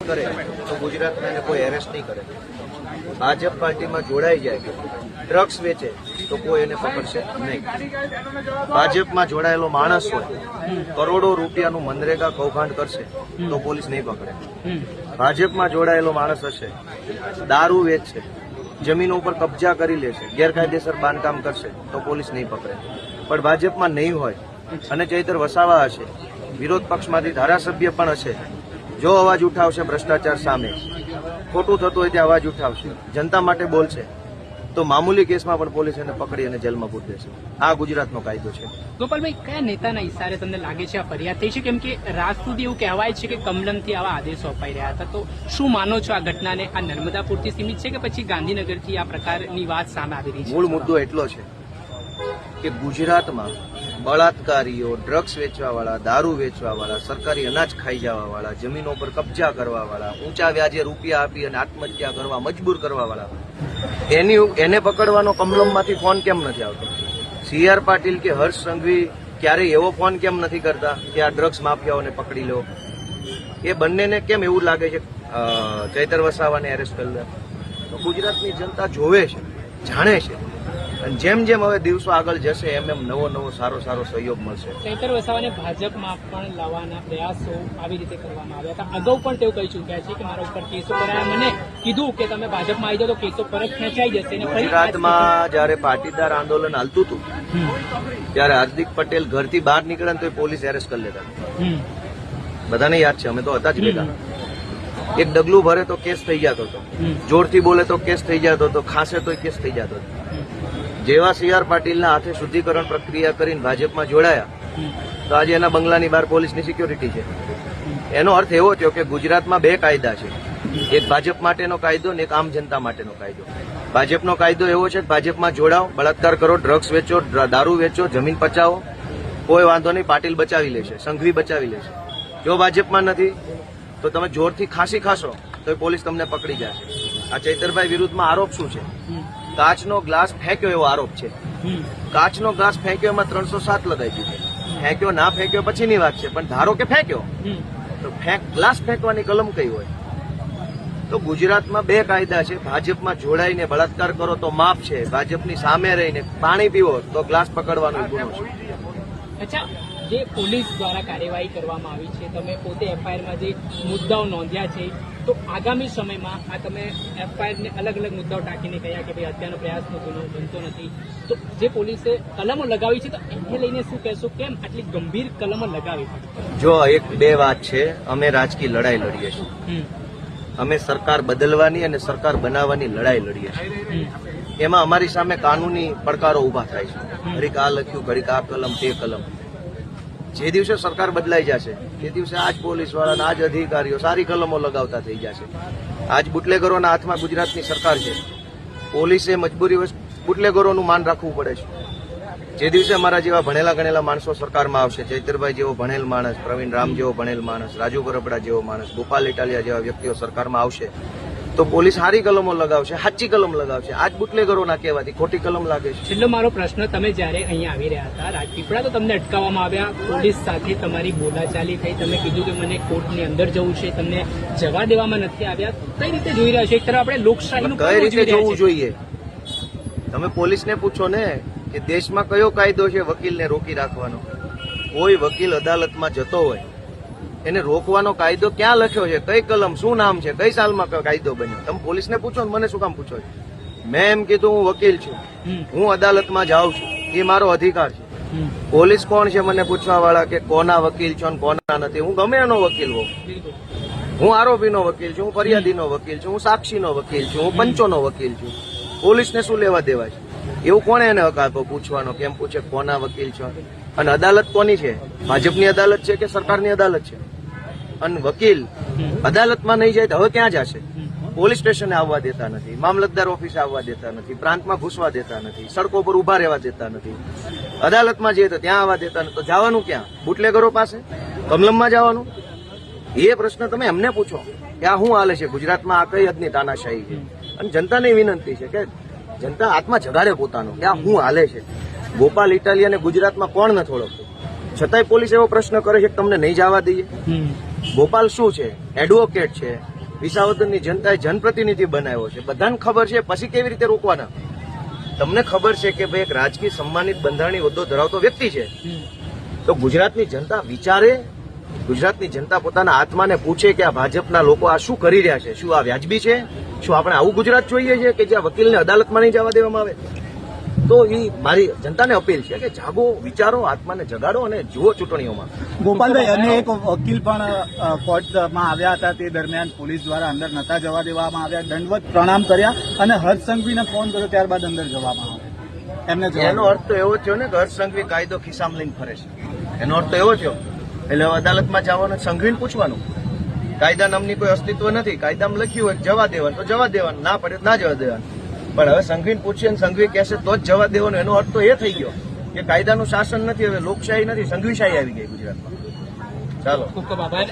કરે તો ગુજરાતમાં એને કોઈ એરેસ્ટ નહીં કરે. ભાજપ પાર્ટીમાં જોડાઈ જાય, ડ્રગ્સ વેચે તો કોઈ એને પકડશે નહીં. ભાજપમાં જોડાયેલો માણસ હોય, કરોડો રૂપિયાનું મનરેગા કૌભાંડ કરશે તો પોલીસ નહીં પકડે. ભાજપમાં જોડાયેલો માણસ હશે, દારૂ વેચશે, જમીનો ઉપર કબજા કરી લેશે, ગેરકાયદેસર બાંધકામ કરશે તો પોલીસ નહીં પકડે. પણ ભાજપમાં નહીં હોય અને ચૈતર વસાવા હશે, વિરોધ પક્ષમાંથી ધારાસભ્ય પણ હશે, જો અવાજ ઉઠાવશે ભ્રષ્ટાચાર સામે, ખોટું થતું હોય ત્યાં અવાજ ઉઠાવશે, જનતા માટે બોલશે, તો મામૂલી કેસમાં પણ પોલીસ એને પકડી અને જેલમાં પૂરી દેશે. આ ગુજરાતનો કાયદો છે. ગોપાલભાઈ, કયા નેતાના ઇશારે તમને લાગે છે આ ફરિયાદ થઈ છે? કેમ કે રાત સુધી એવું કહેવાય છે કે કમલમથી આવા આદેશો અપાઈ રહ્યા હતા. તો શું માનો છો આ ઘટનાને? આ નર્મદા પૂરતી સીમિત છે કે પછી ગાંધીનગરથી આ પ્રકારની વાત સામે આવી રહી છે? મૂળ મુદ્દો એટલો છે કે ગુજરાતમાં બળાત્કારીઓ, ડ્રગ્સ વેચવાવાળા, દારૂ વેચવાવાળા, સરકારી અનાજ ખાઈ જવાવાળા, જમીનો પર કબજા કરવાવાળા, ઊંચા વ્યાજે રૂપિયા આપી અને આત્મહત્યા કરવા મજબૂર કરવાવાળા, એને પકડવાનો કમલમમાંથી ફોન કેમ નથી આવતો? CR પાટીલ કે હર્ષ સંઘવી ક્યારેય એવો ફોન કેમ નથી કરતા કે આ ડ્રગ્સ માફિયાઓને પકડી લો? એ બંનેને કેમ એવું લાગે છે ચૈતર વસાવાને એરેસ્ટ કરી લે? તો ગુજરાતની જનતા જોવે છે, જાણે છે, અને જેમ જેમ હવે દિવસો આગળ જશે એમ એમ નવો નવો સારો સહયોગ મળશે. ચૈતર વસાવાને ભાજપમાં પણ લાવવાના પ્રયાસો આવી રીતે કરવામાં આવ્યા હતા. અગાઉ પણ તેઓ કહી ચૂક્યા છે કે મારા ઉપર કેસો કરાયા. મને કીધું કે તમે ભાજપમાં આવી જાઓ તો કેસો પરત ખેંચાઈ જશે. ગુજરાતમાં જયારે પાટીદાર આંદોલન હાલતું હતું ત્યારે હાર્દિક પટેલ ઘરથી બહાર નીકળે ને તો પોલીસ એરેસ્ટ કરી લેતા. બધાને યાદ છે, અમે તો હતા જ ભેગા. એક ડગલું ભરે તો કેસ થઈ જતો હતો, જોરથી બોલે તો કેસ થઈ જતો હતો, ખાંસે તો કેસ થઈ જતો હતો. જેવા CR પાટીલના હાથે શુદ્ધિકરણ પ્રક્રિયા કરીને ભાજપમાં જોડાયા તો આજે એના બંગલાની બહાર પોલીસની સિક્યોરિટી છે. એનો અર્થ એવો થયો કે ગુજરાતમાં બે કાયદા છે, એક ભાજપ માટેનો કાયદો ને એક આમ જનતા માટેનો કાયદો. ભાજપનો કાયદો એવો છે કે ભાજપમાં જોડાઓ, બળાત્કાર કરો, ડ્રગ્સ વેચો, દારૂ વેચો, જમીન પચાવો, કોઈ વાંધો નહીં, પાટીલ બચાવી લેશે, સંઘવી બચાવી લેશે. જો ભાજપમાં નથી તો તમે જોરથી ખાંસી ખાશો તો પોલીસ તમને પકડી જશે. આ ચૈતરભાઈ વિરુદ્ધમાં આરોપ શું છે? કાચનો ગ્લાસ ફેંક્યો એવો આરોપ છે. કાચનો ગ્લાસ ફેંક્યો એમાં 307 લગાવી દીધું. ફેંક્યો ના ફેંક્યો પછીની વાત છે, પણ ધારો કે ફેંક્યો તો ગ્લાસ ફેંકવાની કલમ કઈ હોય? તો ગુજરાતમાં બે કાયદા છે. ભાજપમાં જોડાઈને બળાત્કાર કરો તો માફ છે, ભાજપની સામે રહીને પાણી પીવો તો ગ્લાસ પકડવાનો ગુનો છે. અચ્છા, જે પોલીસ દ્વારા કાર્યવાહી કરવામાં આવી છે, તમે પોતે FIRમાં જે મુદ્દાઓ નોંધ્યા છે, તો આગામી સમયમાં આ તમે FIRને અલગ અલગ મુદ્દાઓ ટાંકીને કહ્યા કે ભાઈ હત્યાનો પ્રયાસનો ગુનો બનતો નથી, તો જે પોલીસે કલમો લગાવી છે તો એને લઈને શું કહેશો? કેમ આટલી ગંભીર કલમો લગાવી? જો એક બે વાત છે, અમે રાજકીય લડાઈ લડીએ છીએ. અમે સરકાર બદલવાની અને સરકાર બનાવવાની લડાઈ લડીએ છીએ. એમાં અમારી સામે કાનૂની પડકારો ઉભા થાય છે. ઘડીક આ લખ્યું, ઘડીક આ કલમ, તે કલમ. જે દિવસે સરકાર બદલાઈ જશે તે દિવસે આજ પોલીસ વાળા, આજ અધિકારીઓ સારી કલમો લગાવતા થઈ જશે. આજ બુટલેગરોના હાથમાં ગુજરાતની સરકાર છે. પોલીસે મજબૂરી બુટલેગરોનું માન રાખવું પડે છે. જે દિવસે અમારા જેવા ભણેલા ગણેલા માણસો સરકારમાં આવશે, ચૈતરભાઈ જેવો ભણેલ માણસ, પ્રવીણ રામ જેવો ભણેલ માણસ, રાજુ ગરબડા જેવો માણસ, ગોપાલ ઇટાલિયા જેવા વ્યક્તિઓ સરકારમાં આવશે તો પોલીસ સારી કલમો લગાવશે, સાચી કલમ લગાવશે. આજ બુટલેગરોના કહેવાથી ખોટી કલમ લાગે છે. છેલ્લો મારો પ્રશ્ન, તમે જયારે અહીંયા આવી રહ્યા હતા રાજપીપળા તો તમને અટકાવવામાં આવ્યા, પોલીસ સાથે તમારી બોલાચાલી થઈ, તમે કીધું કે મને કોર્ટની અંદર જવું છે, તમને જવા દેવામાં નથી આવ્યા. કઈ રીતે જોઈ રહ્યા છો? એક તરફ આપણે લોકશાહીનું કઈ રીતે જોવું જોઈએ? તમે પોલીસને પૂછો ને કે દેશમાં કયો કાયદો છે વકીલને રોકી રાખવાનો? કોઈ વકીલ અદાલતમાં જતો હોય એને રોકવાનો કાયદો ક્યાં લખ્યો છે? કઈ કલમ, શું નામ છે, કઈ સાલમાં કાયદો બન્યો? તમે પોલીસને પૂછો ને, મને શું કામ પૂછો? મેં એમ કીધું હું વકીલ છું, હું અદાલતમાં જાઉં છું, એ મારો અધિકાર છે. પોલીસ કોણ છે મને પૂછવા વાળા કે કોના વકીલ છો ને કોના નથી? હું ગમે એનો વકીલ હોઉં. હું આરોપીનો વકીલ છું, હું ફરિયાદીનો વકીલ છું, હું સાક્ષીનો વકીલ છું, હું પંચોનો વકીલ છું. પોલીસને શું લેવા દેવા છે? એવું કોણે એને હક આપ્યો પૂછવાનો? કેમ પૂછે કોના વકીલ છો? અને અદાલત કોની છે? ભાજપની અદાલત છે કે સરકારની અદાલત છે? અને વકીલ અદાલતમાં નહીં જાય તો હવે ક્યાં જશે? પોલીસ સ્ટેશને આવવા દેતા નથી, મામલતદાર ઓફિસે આવવા દેતા નથી, પ્રાંતમાં ઘૂસવા દેતા નથી, સડકો પર ઉભા રહેવા દેતા નથી, અદાલતમાં જઈએ તો ત્યાં આવવા દેતા નથી. તો જવાનું ક્યાં? બુટલેગરો પાસે? કમલમમાં જવાનું? એ પ્રશ્ન તમે એમને પૂછો કે આ શું હાલે છે ગુજરાતમાં, આ કઈ હદની તાનાશાહી છે? અને જનતાને વિનંતી છે કે જનતા આત્મા જગાડે પોતાનો કે આ શું હાલે છે. ગોપાલ ઇટાલિયાને ગુજરાતમાં કોણ નથી ઓળખતું, છતાંય પોલીસ એવો પ્રશ્ન કરે છે કે તમને નહીં જવા દઈએ. ગોપાલ શું છે? એડવોકેટ છે. વિસાવદરની જનતાએ જનપ્રતિનિધિ બનાવ્યો છે. બધાને ખબર છે, પછી કેવી રીતે રોકવાના? તમને ખબર છે કે ભાઈ એક રાજકીય સન્માનિત બંધારણીય હોદ્દો ધરાવતો વ્યક્તિ છે, તો ગુજરાતની જનતા વિચારે, ગુજરાતની જનતા પોતાના આત્માને પૂછે કે આ ભાજપના લોકો આ શું કરી રહ્યા છે? શું આ વ્યાજબી છે? શું આપણે આવું ગુજરાત જોઈએ છે કે જ્યાં વકીલને અદાલતમાં નહીં જવા દેવામાં આવે? તો એ મારી જનતાને અપીલ છે કે જાગો, વિચારો, આત્માને જગાડો અને જુઓ ચૂંટણીઓમાં. ગોપાલભાઈ, અને એક વકીલ પણ કોર્ટમાં આવ્યા હતા, તે દરમિયાન પોલીસ દ્વારા અંદર નતા જવા દેવામાં આવ્યા, દંડવત પ્રણામ કર્યા અને હર્ષ સંઘવીને ફોન કર્યો, ત્યારબાદ અંદર જવામાં આવ્યા. એમને એનો અર્થ તો એવો થયો ને કે હર્ષ સંઘવી કાયદો ખિસ્સામાં લઈને ફરે છે. એનો અર્થ તો એવો થયો. એટલે હવે અદાલતમાં જવાનું, સંઘવીને પૂછવાનું. કાયદા નામની કોઈ અસ્તિત્વ નથી. કાયદામાં લખ્યું હોય કે જવા દેવાનું તો જવા દેવાનું, ના પડે તો ના જવા દેવાનું. પણ હવે સંઘવીને પૂછીએ ને સંઘવી કહેશે તો જ જવા દેવાનું. એનો અર્થ તો એ થઈ ગયો કે કાયદાનું શાસન નથી, હવે લોકશાહી નથી, સંઘવીશાહી આવી ગઈ ગુજરાતમાં. ચાલો. ખૂબ ખૂબ આભાર.